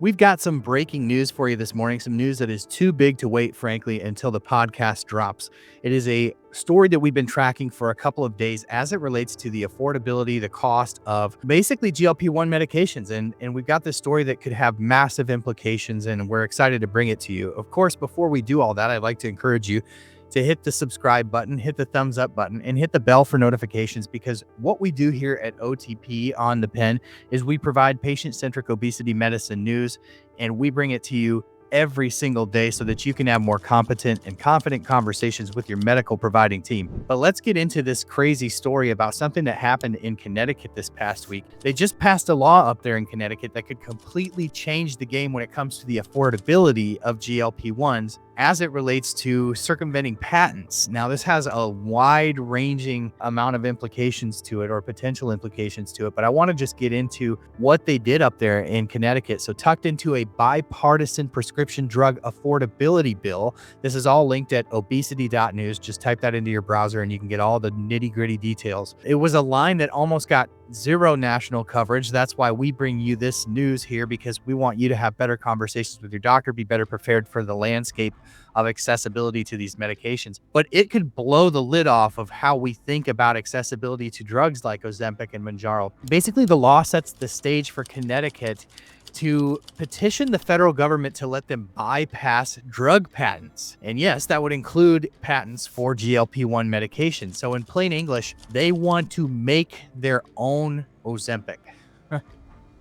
We've got some breaking news for you this morning, some news that is too big to wait, frankly, until the podcast drops. It is a story that we've been tracking for a couple of days as it relates to the affordability, the cost of basically GLP-1 medications. And we've got this story that could have massive implications, and we're excited to bring it to you. Of course, before we do all that, I'd like to encourage you to hit the subscribe button, hit the thumbs up button, and hit the bell for notifications, because what we do here at OTP on the Pen is we provide patient-centric obesity medicine news, and we bring it to you every single day so that you can have more competent and confident conversations with your medical providing team. But let's get into this crazy story about something that happened in Connecticut this past week. They just passed a law up there in Connecticut that could completely change the game when it comes to the affordability of GLP-1s as it relates to circumventing patents. Now, this has a wide-ranging amount of implications to it, or potential implications to it, but I want to just get into what they did up there in Connecticut. So tucked into a bipartisan prescription drug affordability bill. This is all linked at obesity.news. Just type that into your browser and you can get all the nitty-gritty details. It was a line that almost got zero national coverage. That's why we bring you this news here, because we want you to have better conversations with your doctor, be better prepared for the landscape of accessibility to these medications. But it could blow the lid off of how we think about accessibility to drugs like Ozempic and Mounjaro. Basically, the law sets the stage for Connecticut to petition the federal government to let them bypass drug patents. And yes, that would include patents for GLP-1 medication. So in plain English, they want to make their own Ozempic.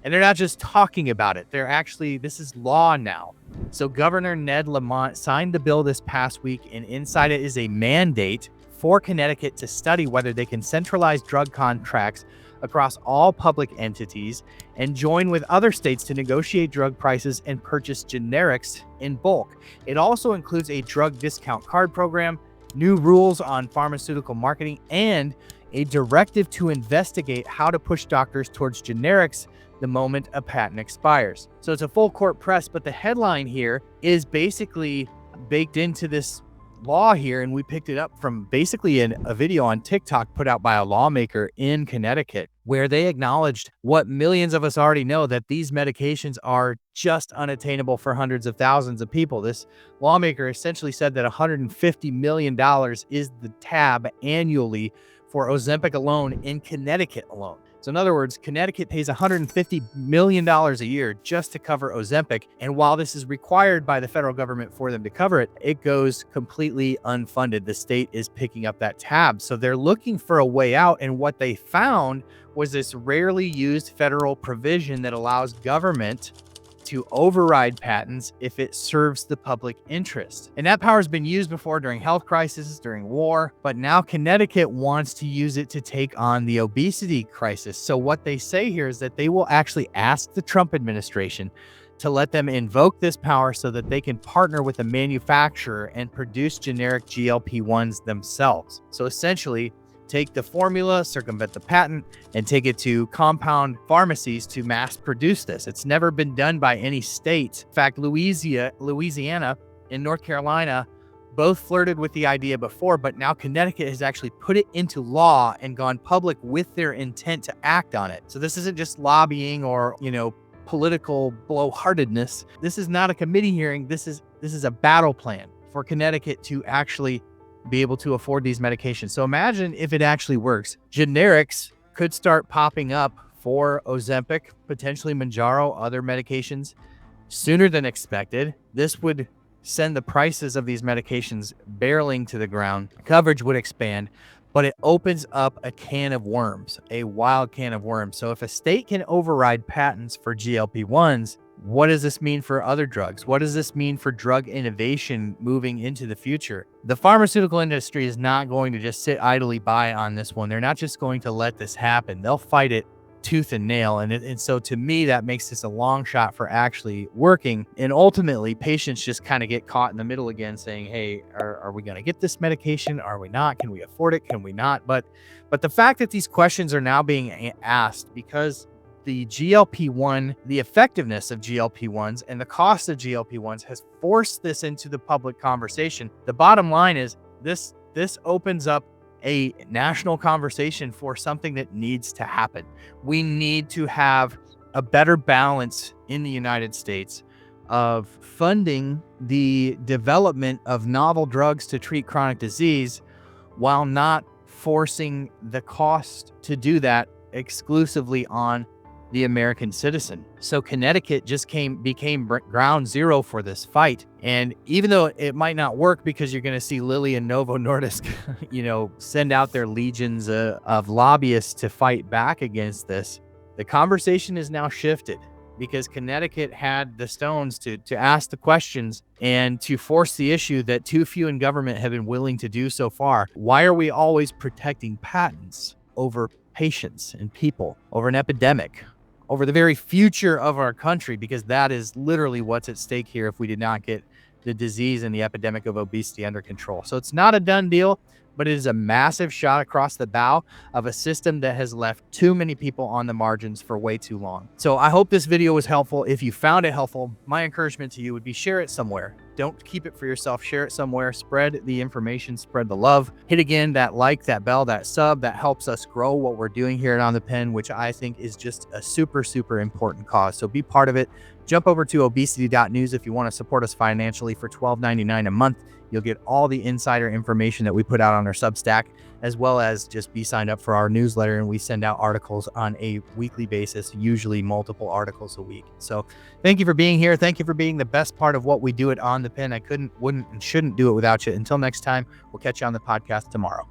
And they're not just talking about it. This is law now. So Governor Ned Lamont signed the bill this past week, and inside it is a mandate for Connecticut to study whether they can centralize drug contracts across all public entities and join with other states to negotiate drug prices and purchase generics in bulk. It also includes a drug discount card program, new rules on pharmaceutical marketing, and a directive to investigate how to push doctors towards generics the moment a patent expires. So it's a full court press, but the headline here is basically baked into this law here, and we picked it up from basically a video on TikTok put out by a lawmaker in Connecticut, where they acknowledged what millions of us already know, that these medications are just unattainable for hundreds of thousands of people. This lawmaker essentially said that $150 million is the tab annually for Ozempic alone in Connecticut alone. So in other words, Connecticut pays $150 million a year just to cover Ozempic. And while this is required by the federal government for them to cover it, it goes completely unfunded. The state is picking up that tab. So they're looking for a way out. And what they found was this rarely used federal provision that allows government to override patents if it serves the public interest. And that power has been used before during health crises, during war, but now Connecticut wants to use it to take on the obesity crisis. So what they say here is that they will actually ask the Trump administration to let them invoke this power so that they can partner with a manufacturer and produce generic GLP-1s themselves. So essentially, take the formula, circumvent the patent, and take it to compound pharmacies to mass produce this. It's never been done by any state. In fact, Louisiana and North Carolina both flirted with the idea before, but now Connecticut has actually put it into law and gone public with their intent to act on it. So this isn't just lobbying or, political blowhardedness. This is not a committee hearing. This is a battle plan for Connecticut to actually be able to afford these medications. So imagine if it actually works. Generics could start popping up for Ozempic, potentially Mounjaro, other medications sooner than expected. This would send the prices of these medications barreling to the ground. Coverage would expand, but it opens up a can of worms, a wild can of worms. So if a state can override patents for GLP-1s, what does this mean for other drugs? What does this mean for drug innovation moving into the future? The pharmaceutical industry is not going to just sit idly by on this one. They're not just going to let this happen. They'll fight it tooth and nail. And so to me, that makes this a long shot for actually working. And ultimately, patients just kind of get caught in the middle again saying, hey, are we going to get this medication? Are we not? Can we afford it? Can we not? But the fact that these questions are now being asked because the GLP-1, the effectiveness of GLP-1s and the cost of GLP-1s has forced this into the public conversation. The bottom line is this opens up a national conversation for something that needs to happen. We need to have a better balance in the United States of funding the development of novel drugs to treat chronic disease while not forcing the cost to do that exclusively on the American citizen. So Connecticut just became ground zero for this fight. And even though it might not work because you're going to see Lilly and Novo Nordisk, send out their legions of lobbyists to fight back against this, the conversation is now shifted because Connecticut had the stones to ask the questions and to force the issue that too few in government have been willing to do so far. Why are we always protecting patents over patients and people, over an epidemic, over the very future of our country? Because that is literally what's at stake here if we did not get the disease and the epidemic of obesity under control. So it's not a done deal, but it is a massive shot across the bow of a system that has left too many people on the margins for way too long. So I hope this video was helpful. If you found it helpful, my encouragement to you would be share it somewhere. Don't keep it for yourself. Share it somewhere. Spread the information. Spread the love. Hit again that like, that bell, that sub. That helps us grow what we're doing here at On the Pen, which I think is just a super, super important cause. So be part of it. Jump over to obesity.news if you want to support us financially for $12.99 a month. You'll get all the insider information that we put out on our Substack, as well as just be signed up for our newsletter. And we send out articles on a weekly basis, usually multiple articles a week. So thank you for being here. Thank you for being the best part of what we do at On the Pen. I couldn't, wouldn't, and shouldn't do it without you. Until next time, we'll catch you on the podcast tomorrow.